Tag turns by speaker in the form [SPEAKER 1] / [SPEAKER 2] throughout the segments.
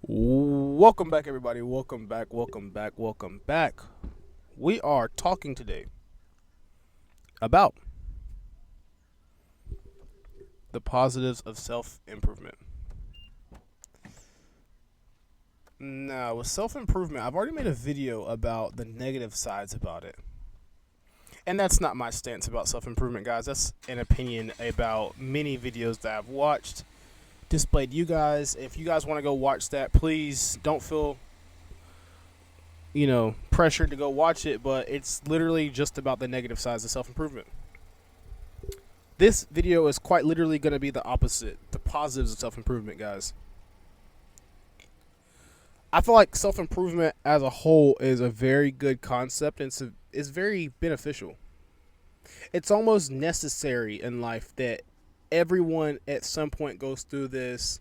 [SPEAKER 1] Welcome back, everybody. Welcome back, welcome back, welcome back. We are talking today about the positives of self improvement. Now, with self improvement, I've already made a video about the negative sides about it. And that's not my stance about self improvement, guys. That's an opinion about many videos that I've watched, displayed to you guys. If you guys want to go watch that, please don't feel pressured to go watch it, but it's literally just about the negative sides of self improvement. This video is quite literally going to be the opposite, the positives of self improvement, guys. I feel like self improvement as a whole is a very good concept and it's very beneficial. It's almost necessary in life that everyone at some point goes through this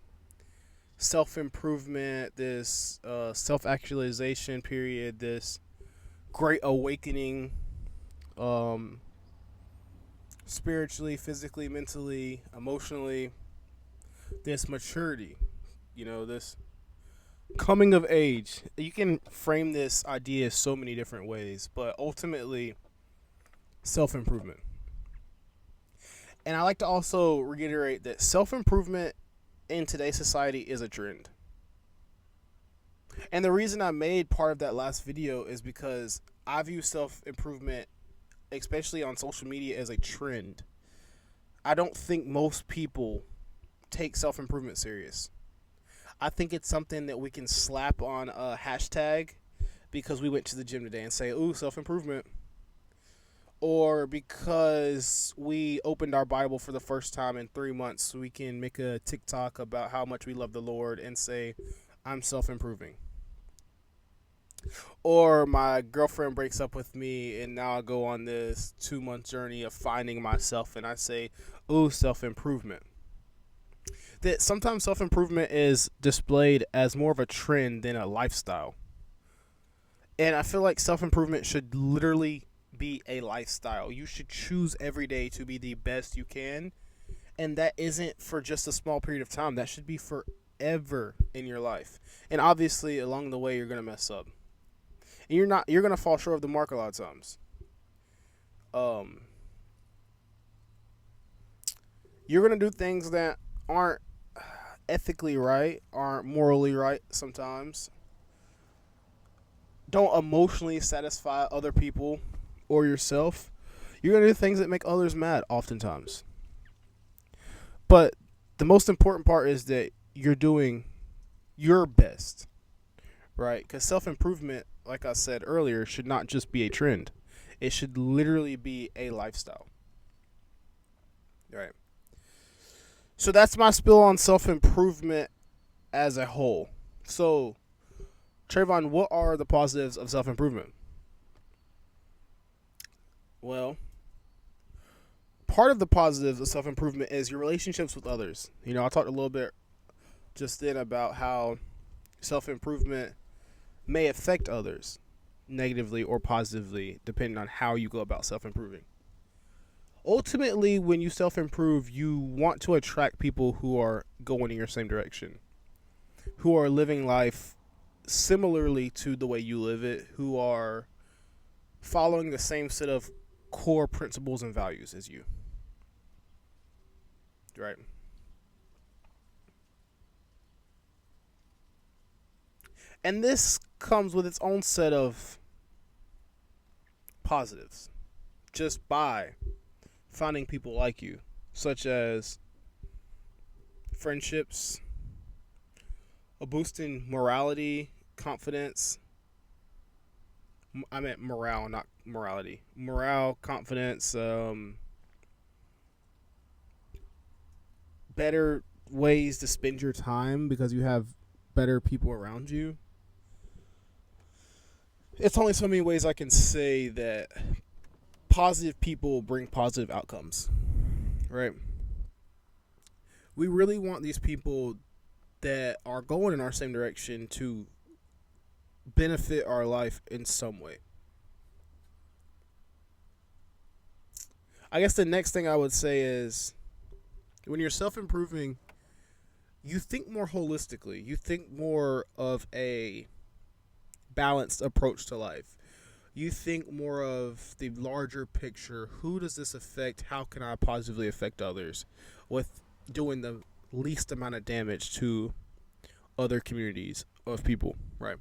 [SPEAKER 1] self improvement, this self actualization period, this great awakening, spiritually, physically, mentally, emotionally, this maturity, this coming of age. You can frame this idea so many different ways, but ultimately, self improvement. And I like to also reiterate that self improvement in today's society is a trend. And the reason I made part of that last video is because I view self improvement, especially on social media, as a trend. I don't think most people take self improvement serious. I think it's something that we can slap on a hashtag because we went to the gym today and say, ooh, self improvement. Or because we opened our Bible for the first time in 3 months, we can make a TikTok about how much we love the Lord and say, I'm self improving. Or my girlfriend breaks up with me and now I go on this 2-month journey of finding myself and I say, ooh, self improvement. That sometimes self improvement is displayed as more of a trend than a lifestyle. And I feel like self improvement should literally be a lifestyle. You should choose every day to be the best you can. And that isn't for just a small period of time. That should be forever in your life. And obviously along the way you're gonna mess up. And you're gonna fall short of the mark a lot of times. You're gonna do things that aren't ethically right, aren't morally right sometimes. Don't emotionally satisfy other people or yourself. You're gonna do things that make others mad oftentimes. But the most important part is that you're doing your best, right? Because self improvement, like I said earlier, should not just be a trend. It should literally be a lifestyle. Right. So that's my spill on self improvement as a whole. So, Trayvon, what are the positives of self improvement? Well, part of the positives of self improvement is your relationships with others. I talked a little bit just then about how self improvement may affect others negatively or positively, depending on how you go about self improving. Ultimately, when you self improve, you want to attract people who are going in your same direction, who are living life similarly to the way you live it, who are following the same set of core principles and values as you. Right? And this comes with its own set of positives just by finding people like you, such as friendships, a boost in morality, confidence. I meant morale, not morality. Morale, confidence, better ways to spend your time because you have better people around you. It's only so many ways I can say that positive people bring positive outcomes, right? We really want these people that are going in our same direction to benefit our life in some way. I guess the next thing I would say is when you're self improving, you think more holistically. You think more of a balanced approach to life. You think more of the larger picture. Who does this affect? How can I positively affect others with doing the least amount of damage to other communities of people, right?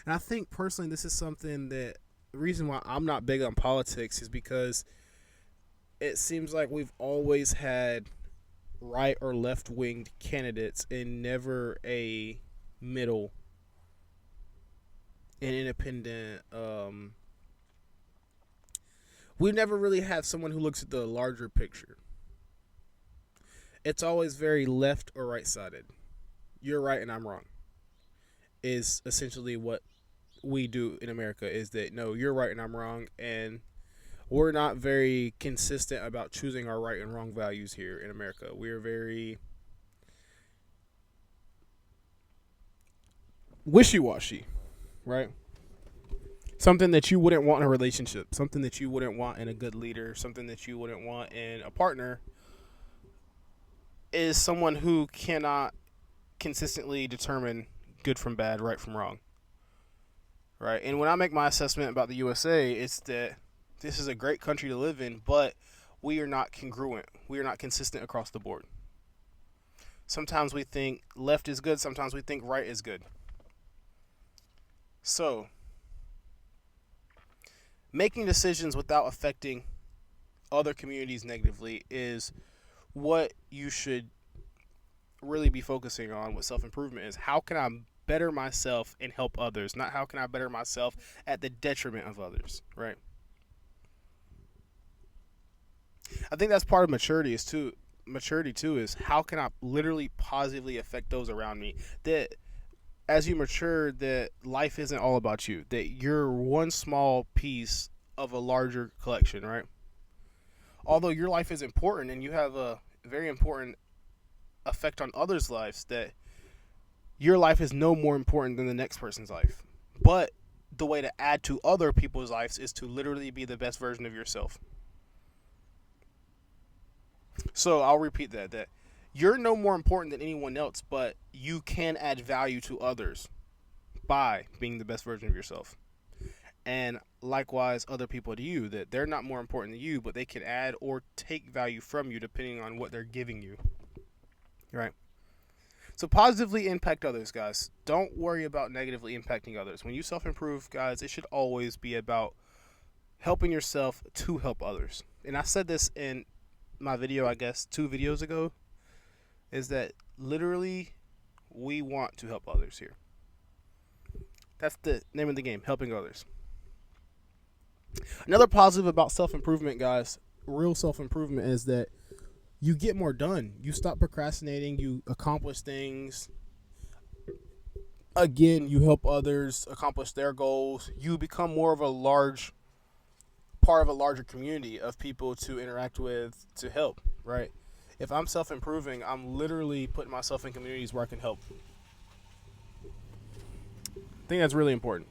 [SPEAKER 1] And I think personally, this is something that the reason why I'm not big on politics is because it seems like we've always had right or left winged candidates and never a middle and independent. We never really had someone who looks at the larger picture. It's always very left or right sided. You're right and I'm wrong. Is essentially what we do in America. Is that no, you're right and I'm wrong, and we're not very consistent about choosing our right and wrong values here in America. We are very wishy-washy, right? Something that you wouldn't want in a relationship, something that you wouldn't want in a good leader, something that you wouldn't want in a partner is someone who cannot consistently determine good from bad, right from wrong, right? And when I make my assessment about the USA, it's that this is a great country to live in, but we are not congruent. We are not consistent across the board. Sometimes we think left is good, sometimes we think right is good. So, making decisions without affecting other communities negatively is what you should really be focusing on with self-improvement. Is how can I better myself and help others, not how can I better myself at the detriment of others, right? I think that's part of maturity too is how can I literally positively affect those around me, that as you mature that life isn't all about you, that you're one small piece of a larger collection, right? Although your life is important and you have a very important effect on others' lives, that your life is no more important than the next person's life. But the way to add to other people's lives is to literally be the best version of yourself. So I'll repeat that you're no more important than anyone else, but you can add value to others by being the best version of yourself. And likewise, other people to you, that they're not more important than you, but they can add or take value from you depending on what they're giving you. Right? So positively impact others, guys. Don't worry about negatively impacting others. When you self-improve, guys, it should always be about helping yourself to help others. And I said this in my video, I guess, 2 videos ago, is that literally we want to help others here. That's the name of the game, helping others. Another positive about self-improvement, guys, real self-improvement, is that you get more done. You stop procrastinating. You accomplish things. Again, you help others accomplish their goals. You become more of a large part of a larger community of people to interact with, to help, right? If I'm self-improving, I'm literally putting myself in communities where I can help. I think that's really important.